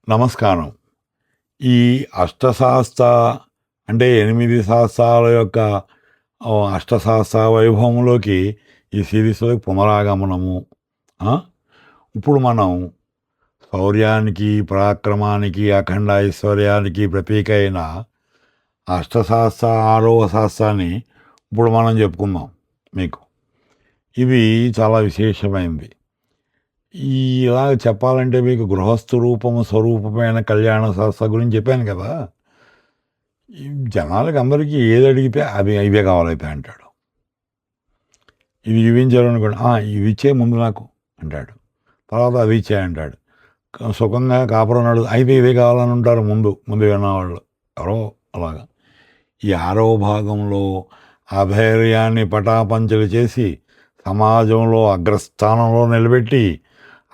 నమస్కారం. ఈ అష్టశాస్త్ర అంటే 8 శాస్త్రాల యొక్క అష్టశాస్త్ర వైభవంలోకి ఈ సిరీస్‌లోకి పునరాగమనము. ఆ! ఇప్పుడు మనం శౌర్యానికి, పరాక్రమానికి, అఖండ ఐశ్వర్యానికి ప్రతీక అయిన అష్టశాస్త్ర 6వ శాస్త్రాన్ని ఇప్పుడు మనం చెప్పుకుందాం మీకు. ఇది చాలా విశేషమైనది. ఇలాగ చెప్పాలంటే మీకు గృహస్థు రూపము స్వరూపమైన కళ్యాణ శాస్త్ర గురించి చెప్పాను కదా! ఈ జనాలకి అందరికీ ఏది అడిగితే అది ఇవే కావాలయితే అంటాడు. ఇవి ఇవ్వించారనుకోండి, ఇవి ఇచ్చే ముందు నాకు అంటాడు. తర్వాత అవి ఇచ్చే అంటాడు. సుఖంగా కాపురం అయితే ఇవే కావాలని ఉంటారు ముందు విన్నవాళ్ళు ఎవరో అలాగా. ఈ 6వ భాగంలో అధైర్యాన్ని పటాపంచలు చేసి సమాజంలో అగ్రస్థానంలో నిలబెట్టి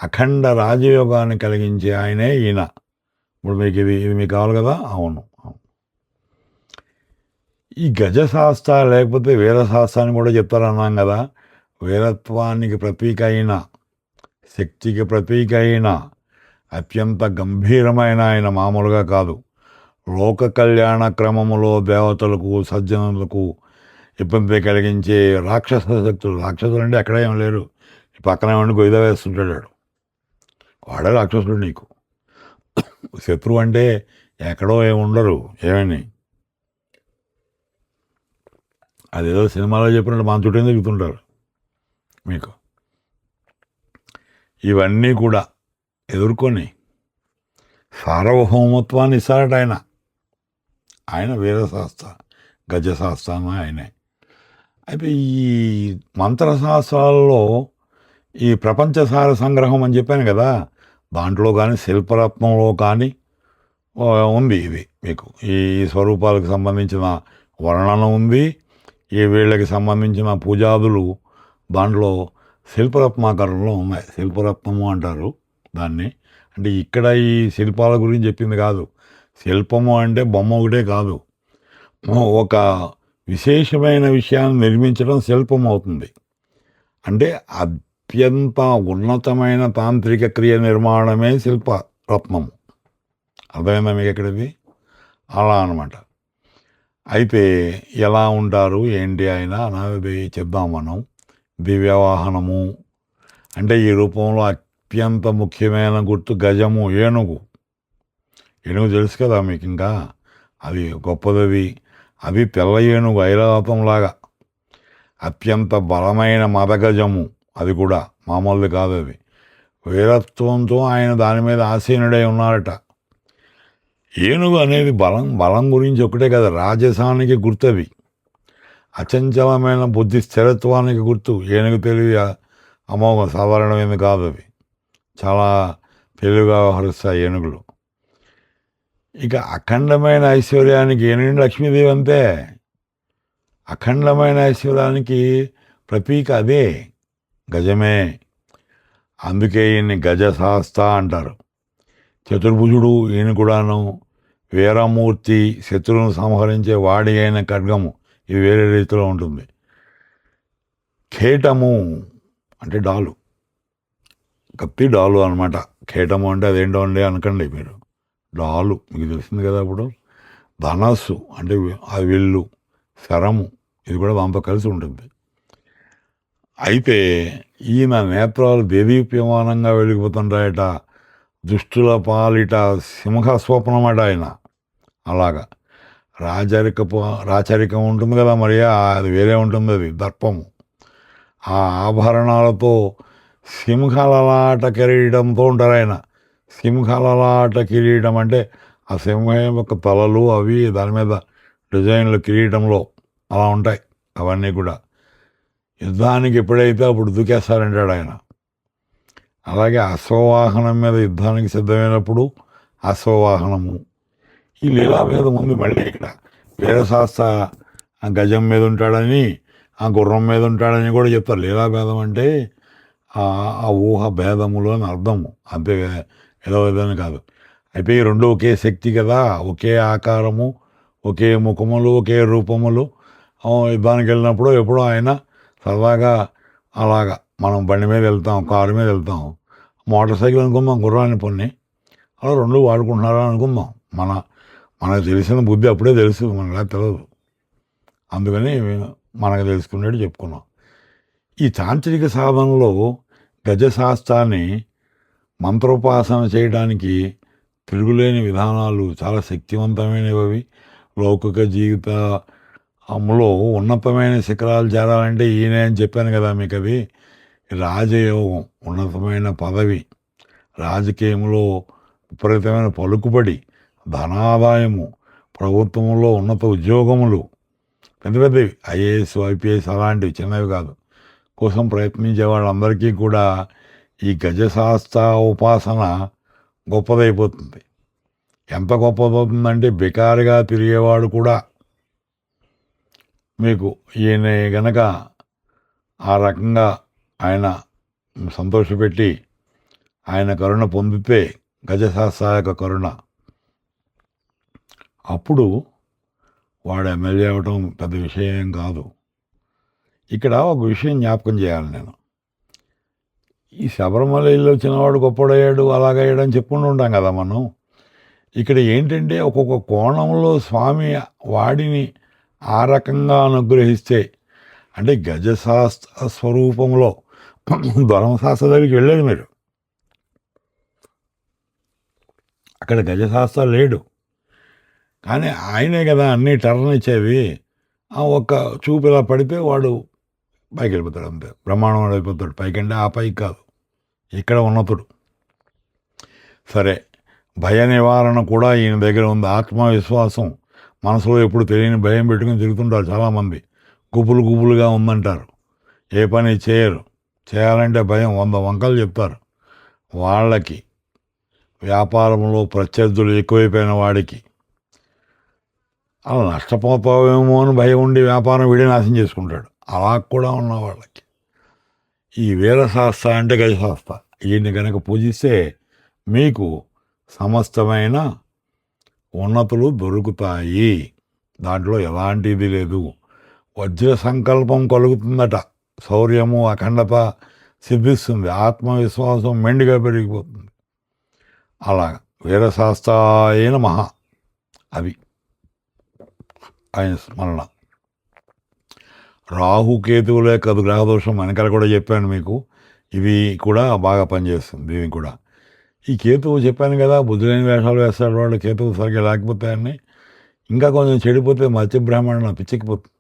అఖండ రాజయోగాన్ని కలిగించే ఆయనే ఈయన. ఇప్పుడు మీకు ఇది మీకు కావాలి కదా. అవును. ఈ గజశాస్త్ర లేకపోతే వీరశాస్త్రాన్ని కూడా చెప్తారన్నాం కదా. వీరత్వానికి ప్రతీక అయిన, శక్తికి ప్రతీక అయిన, అత్యంత గంభీరమైన ఆయన మామూలుగా కాదు. లోక కళ్యాణ క్రమములో దేవతలకు సజ్జనులకు ఇబ్బంది కలిగించే రాక్షస శక్తులు. రాక్షసులు అంటే ఎక్కడ ఏం లేరు, పక్కనే ఉండి గొయ్య వేస్తుంటాడు వాడే రాక్షసుడు నీకు. శత్రువు అంటే ఎక్కడో ఏముండరు ఏమని. అదేదో సినిమాలో చెప్పినట్టు మన చుట్టూ తిరుగుతుంటారు మీకు. ఇవన్నీ కూడా ఎదుర్కొని సార్వభౌమత్వాన్ని ఇస్తారట ఆయన వీరశాస్త్ర గజశాస్త్రం ఆయనే. అయితే ఈ మంత్రశాస్త్రాలలో ఈ ప్రపంచసార సంగ్రహం అని చెప్పాను కదా, దాంట్లో కానీ శిల్పరత్నంలో కానీ ఉంది ఇది మీకు. ఈ స్వరూపాలకు సంబంధించిన వర్ణన ఉంది. ఈ వీళ్ళకి సంబంధించిన పూజాదులు దాంట్లో శిల్పరత్నాకరణలో ఉన్నాయి. శిల్పరత్నము అంటారు దాన్ని. అంటే ఇక్కడ ఈ శిల్పాల గురించి చెప్పింది కాదు. శిల్పము అంటే బొమ్మ ఒకటే కాదు, ఒక విశేషమైన విషయాన్ని నిర్మించడం శిల్పం అవుతుంది. అంటే అత్యంత ఉన్నతమైన తాంత్రిక క్రియ నిర్మాణమే శిల్పరత్నము. అర్థమైందా మీకు ఎక్కడిది? అలా అనమాట. అయితే ఎలా ఉంటారు ఏంటి ఆయన అనేది చెప్దాం మనం. దివ్యవాహనము అంటే ఈ రూపంలో అత్యంత ముఖ్యమైన గుర్తు గజము, ఏనుగు తెలుసు కదా మీకు. ఇంకా అది గొప్పది. అది తెల్ల ఏనుగు ఐరావతంలాగా అత్యంత బలమైన మదగజము. అది కూడా మామూలుది కాదు. అది వీరత్వంతో ఆయన దాని మీద ఆసీనుడై ఉన్నారట. ఏనుగు అనేది బలం గురించి ఒకటే కదా, రాజసానికి గుర్తు. అది అచంచలమైన బుద్ధి స్థిరత్వానికి గుర్తు. ఏనుగు తెలివి అమోఘం, సాధారణమైనది కాదు. అది చాలా తెలివిగా వ్యవహరిస్తాయి ఏనుగులు. ఇక అఖండమైన ఐశ్వర్యానికి ఏనుగు లక్ష్మీదేవి అంతే. అఖండమైన ఐశ్వర్యానికి ప్రతీక అదే గజమే. అందుకే ఈయన్ని గజశాస్త్ర అంటారు. చతుర్భుజుడు ఈయన కూడాను. వీరమూర్తి, శత్రువును సంహరించే వాడి అయిన ఖడ్గము, ఇది వేరే రీతిలో ఉంటుంది. ఖేటము అంటే డాలు, కత్తి డాలు అనమాట. ఖేటము అంటే అదేంటో అండి అనకండి మీరు. డాలు మీకు తెలిసింది కదా. ఇప్పుడు ధనస్సు అంటే ఆ విల్లు, శరము, ఇది కూడా దాంతో కలిసి ఉంటుంది. అయితే ఈయన నేత్రాలు దేదీప్యమానంగా వెలిగిపోతుంటాయట. దుష్టుల పాలిట సింహ స్వప్నమాట ఆయన. అలాగా రాచరికం ఉంటుంది కదా మరి, అది వేరే ఉంటుంది. అది దర్పము. ఆ ఆభరణాలతో సింహలలాట కిరీటంతో ఉంటారు ఆయన. సింహలలాట కిరీటం అంటే ఆ సింహం యొక్క తలలు అవి దాని మీద డిజైన్లు కిరీటంలో అలా ఉంటాయి. అవన్నీ కూడా యుద్ధానికి ఎప్పుడైతే అప్పుడు దూకేస్తారంటాడు ఆయన. అలాగే అశ్వవాహనం మీద యుద్ధానికి సిద్ధమైనప్పుడు అశ్వవాహనము. ఈ లీలాభేదం ఉంది మళ్ళీ ఇక్కడ. వీరశాస్త్ర గజం మీద ఉంటాడని, ఆ గుర్రం మీద ఉంటాడని కూడా చెప్తారు. లీలాభేదం అంటే ఆ ఊహ భేదములు అని అర్థము, అంతే ఏదో విధంగా కాదు. అయితే ఈ రెండు ఒకే శక్తి కదా, ఒకే ఆకారము, ఒకే ముఖములు, ఒకే రూపములు. యుద్ధానికి వెళ్ళినప్పుడు ఎప్పుడో ఆయన సరదాగా అలాగా మనం బండి మీద వెళ్తాం, కారు మీద వెళ్తాం, మోటార్ సైకిల్ అనుకుందాం, గుర్రాన్ని పొన్ని అలా రెండు వాడుకుంటున్నారా అనుకుందాం. మనకు తెలిసిన బుద్ధి అప్పుడే తెలుసు, మనలా తెలియదు. అందుకని మనకు తెలుసుకునేట్టు చెప్పుకున్నాం. ఈ తాంత్రిక సాధనలో గజశాస్త్రాన్ని మంత్రోపాసన చేయడానికి తిరుగులేని విధానాలు, చాలా శక్తివంతమైనవి. లౌకిక జీవితంలో ఉన్నతమైన శిఖరాలు చేరాలంటే ఈయనే అని చెప్పాను కదా మీకు. అది రాజయోగం, ఉన్నతమైన పదవి, రాజకీయంలో విపరీతమైన పలుకుబడి, ధనాదాయము, ప్రభుత్వంలో ఉన్నత ఉద్యోగములు, పెద్ద పెద్దవి ఐఏఎస్ ఐపీఎస్ అలాంటివి, చిన్నవి కాదు, కోసం ప్రయత్నించే వాళ్ళందరికీ కూడా ఈ గజశాస్త్ర ఉపాసన గొప్పదైపోతుంది. ఎంత గొప్పదవుతుందంటే బికారిగా తిరిగేవాడు కూడా మీకు ఈయన గనక ఆ రకంగా ఆయన సంతోషపెట్టి ఆయన కరుణ పొందితే, గజశాస్త్ర యొక్క కరుణ, అప్పుడు వాడు ఎమ్మెల్యే అవ్వటం పెద్ద విషయం కాదు. ఇక్కడ ఒక విషయం జ్ఞాపకం చేయాలి నేను. ఈ శబరిమల ఇల్లు వచ్చినవాడు గొప్పడయ్యాడు, అలాగయ్యాడని చెప్పుకుంటూ ఉంటాం కదా మనం. ఇక్కడ ఏంటంటే ఒక్కొక్క కోణంలో స్వామి వాడిని ఆ రకంగా అనుగ్రహిస్తే, అంటే గజశాస్త్ర స్వరూపంలో ధర్మశాస్త్ర దగ్గరికి వెళ్ళాడు మీరు, అక్కడ గజశాస్త్ర లేడు, కానీ ఆయనే కదా అన్నీ టర్న్ ఇచ్చేవి. ఒక్క చూపు ఇలా పడితే వాడు పైకి వెళ్ళిపోతాడు, అంతే, బ్రహ్మాండం అయిపోతాడు. పైకంటే ఆ పైకి కాదు, ఇక్కడ ఉన్నతుడు. సరే, భయ నివారణ కూడా ఈయన దగ్గర ఉంది. ఆత్మవిశ్వాసం, మనసులో ఎప్పుడు తెలియని భయం పెట్టుకుని తిరుగుతుంటారు చాలామంది. గుబులుగా ఉందంటారు, ఏ పని చేయరు. చేయాలంటే భయం, 100 వంకలు చెప్తారు. వాళ్ళకి, వ్యాపారంలో ప్రత్యర్థులు ఎక్కువైపోయిన వాడికి, అలా నష్టపోతావేమో అని భయం ఉండి వ్యాపారం వీడే నాశనం చేసుకుంటాడు. అలా కూడా ఉన్న వాళ్ళకి ఈ వీరశాస్త్ర అంటే గజశాస్త్ర, ఈయన్ని కనుక పూజిస్తే మీకు సమస్తమైన ఉన్నతులు దొరుకుతాయి. దాంట్లో ఎలాంటిది లేదు. వజ్ర సంకల్పం కలుగుతుందట, శౌర్యము, అఖండత సిద్ధిస్తుంది, ఆత్మవిశ్వాసం మెండుగా పెరిగిపోతుంది. అలా వీరశాస్త్రాయన మహా, అది ఆయన స్మరణ. రాహుకేతువులే కాదు, గ్రహదోషం వెనకాల కూడా చెప్పాను మీకు, ఇవి కూడా బాగా పనిచేస్తుంది దీనికి కూడా. ఈ కేతువు చెప్పాను కదా, బుద్ధులేని వేషాలు వేస్తాడు వాడు, కేతువు సరిగ్గా లేకపోతే అని ఇంకా కొంచెం చెడిపోతే మత్స్య బ్రాహ్మణ పిచ్చెక్కిపోతుంది.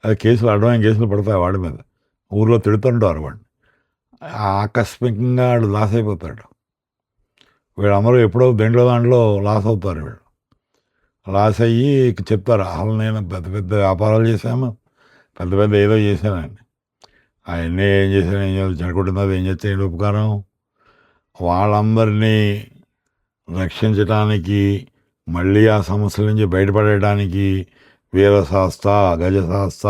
అది కేసులు, అడ్వాన్స్ కేసులు పడతాయి వాడి మీద, ఊర్లో తిడుతుంటారు వాడిని. ఆకస్మికంగా వాడు లాస్ అయిపోతాడు. వీళ్ళందరూ ఎప్పుడో దాంట్లో లాస్ అవుతారు. వీళ్ళు లాస్ అయ్యి చెప్తారు, అసలు నేను పెద్ద పెద్ద వ్యాపారాలు చేశాను, పెద్ద పెద్ద ఏదో చేశానండి, అవన్నీ ఏం చేశాను, ఏం చేయాలి, చెడగొట్టినది ఏం చేస్తే ఏంటి ఉపకారం. వాళ్ళందరినీ రక్షించడానికి, మళ్ళీ ఆ సమస్యల నుంచి బయటపడటానికి వీరశాస్త్ర, గజశాస్త్ర,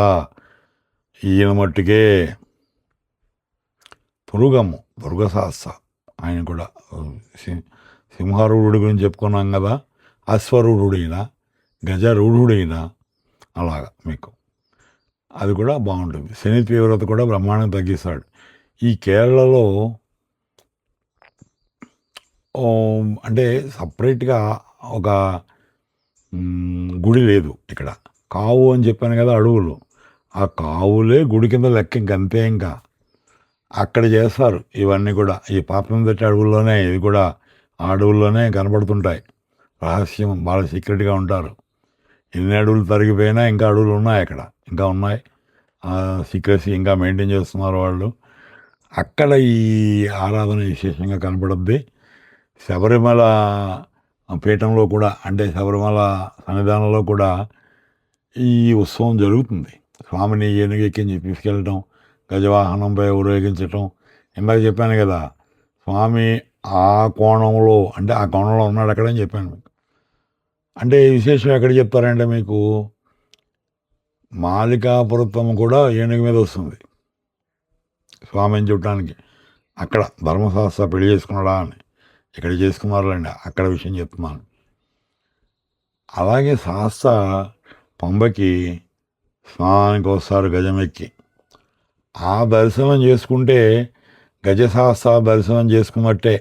ఈయన మట్టుకే దుర్గశాస్త్ర. ఆయన కూడా సింహారూఢుడి గురించి చెప్పుకున్నాం కదా, అశ్వరూఢుడైనా గజరూఢుడైనా అలాగా మీకు అది కూడా బాగుంటుంది. శని తీవ్రత కూడా బ్రహ్మాండం తగ్గిస్తాడు. ఈ కేరళలో అంటే సపరేట్గా ఒక గుడి లేదు ఇక్కడ. కావు అని చెప్పాను కదా, అడవులు, ఆ కావులే గుడి కింద లెక్క, ఇంకంతే. ఇంకా అక్కడ చేస్తారు ఇవన్నీ కూడా. ఈ పాపం తట్టి అడవుల్లోనే, ఇవి కూడా ఆ అడవుల్లోనే కనబడుతుంటాయి. రహస్యం, బాగా సీక్రెట్గా ఉంటారు. ఎన్ని అడవులు తరిగిపోయినా ఇంకా అడవులు ఉన్నాయి అక్కడ, ఇంకా ఉన్నాయి. సీక్రెసీ ఇంకా మెయింటైన్ చేస్తున్నారు వాళ్ళు. అక్కడ ఈ ఆరాధన విశేషంగా కనపడుద్ది. శబరిమల పీఠంలో కూడా, అంటే శబరిమల సన్నిధానంలో కూడా ఈ ఉత్సవం జరుగుతుంది. స్వామిని ఏనుగెక్కించి తీసుకెళ్ళటం, గజవాహనంపై ఊరేగించటం. ఇందాక చెప్పాను కదా, స్వామి ఆ కోణంలో, అంటే ఆ కోణంలో ఉన్నాడు అక్కడని చెప్పాను మీకు. అంటే ఈ విశేషం ఎక్కడ చెప్తారంటే మీకు, మాలికాపురత్వం కూడా ఏనుగు మీద వస్తుంది స్వామిని చూడటానికి. అక్కడ ధర్మశాస్త్ర పెళ్లి చేసుకున్నాడా అని, ఇక్కడ చేసుకున్నారులేండి, అక్కడ విషయం చెప్తున్నాను. అలాగే శాస్త్ర పంబకి స్నానానికి వస్తారు గజమెక్కి. ఆ దర్శనం చేసుకుంటే గజశాస్త్ర దర్శనం చేసుకున్నట్టే.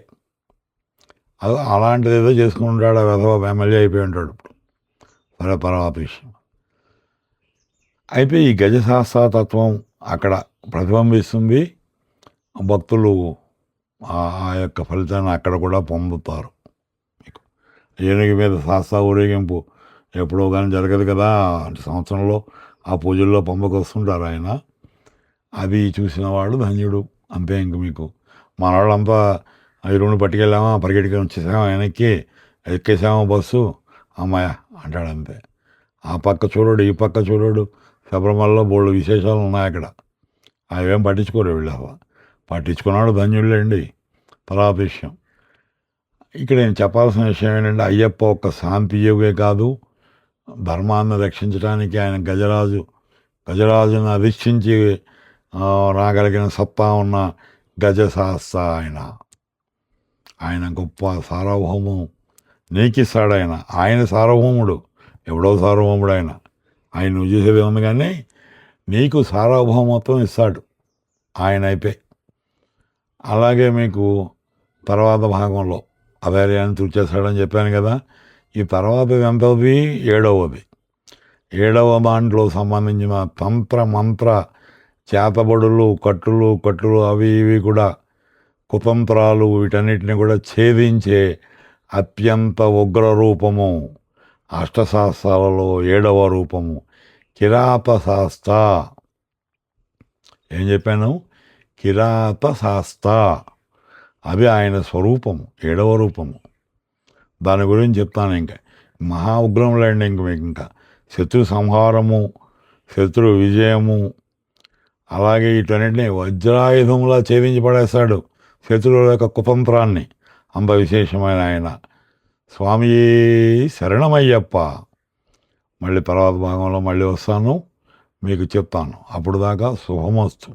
అది అలాంటిది ఏదో చేసుకుంటాడు, ఆ వెధవ ఎమ్మెల్యే అయిపోయి ఉంటాడు ఇప్పుడు. సరే, తర్వాత విషయం. అయితే ఈ గజశాస్త్రతత్వం అక్కడ ప్రతిబింబిస్తుంది. భక్తులు ఆ యొక్క ఫలితాన్ని అక్కడ కూడా పొందుతారు. మీకు ఏనుగు మీద శాస్త్ర ఊరేగింపు ఎప్పుడో కానీ జరగదు కదా, సంవత్సరంలో ఆ పూజల్లో పంపకొస్తుంటారు ఆయన. అది చూసిన వాడు ధన్యుడు. అంతే. ఇంక మీకు మన వాళ్ళంతా ఇరువుని పట్టుకెళ్ళామా, పరిగెట్టుకొని వచ్చేసామా, వెనక్కి ఎక్కేసామా బస్సు, అమ్మాయ అంటాడు అంతే. ఆ పక్క చూడడు, ఈ పక్క చూడడు. శబరిమలలో బోళ్ళు విశేషాలు ఉన్నాయి అక్కడ. అవేం పట్టించుకోరు వీళ్ళు అసలు. పట్టించుకున్నాడు ధన్యుళ్ళండి. తర్వాత విషయం, ఇక్కడ నేను చెప్పాల్సిన విషయం ఏంటంటే, అయ్యప్ప ఒక్క శాంతియోగే కాదు, ధర్మాన్ని రక్షించడానికి ఆయన గజరాజును అధిష్ఠించి రాగలిగిన సత్తా ఉన్న గజశాస్త్ర ఆయన గొప్ప సార్వభౌమం నీకిస్తాడు ఆయన సార్వభౌముడు. ఎవడో సార్వభౌముడు ఆయన నువ్వు చేసేది ఉంది, కానీ నీకు సార్వభౌమత్వం ఇస్తాడు ఆయన అయితే. అలాగే మీకు తర్వాత భాగంలో అధైర్యాన్ని తుడిచేస్తాడని చెప్పాను కదా. ఈ తర్వాతది ఎంతది? ఏడవ దాంట్లో సంబంధించిన తంత్ర మంత్ర చేతబడులు, కట్టులు అవి ఇవి కూడా, కుతంత్రాలు, వీటన్నిటిని కూడా ఛేదించే అత్యంత ఉగ్ర రూపము అష్టశాస్త్రాలలో 7వ రూపము కిరాత శాస్త్ర. ఏం చెప్పాను? కిరాత శాస్త్ర. అది ఆయన స్వరూపము, 7వ రూపము. దాని గురించి చెప్తాను. ఇంకా మహా ఉగ్రంలేండి. ఇంక మీకు ఇంకా శత్రు సంహారము, శత్రు విజయము, అలాగే వీటన్నిటిని వజ్రాయుధంలా ఛేదించి పడేస్తాడు శత్రువుల యొక్క కుతంత్రాన్ని. అంత విశేషమైన ఆయన. స్వామి శరణమయ్యప్ప. మళ్ళీ తర్వాత భాగంలో మళ్ళీ వస్తాను, మీకు చెప్తాను. అప్పుడు దాకా శుభమస్తు.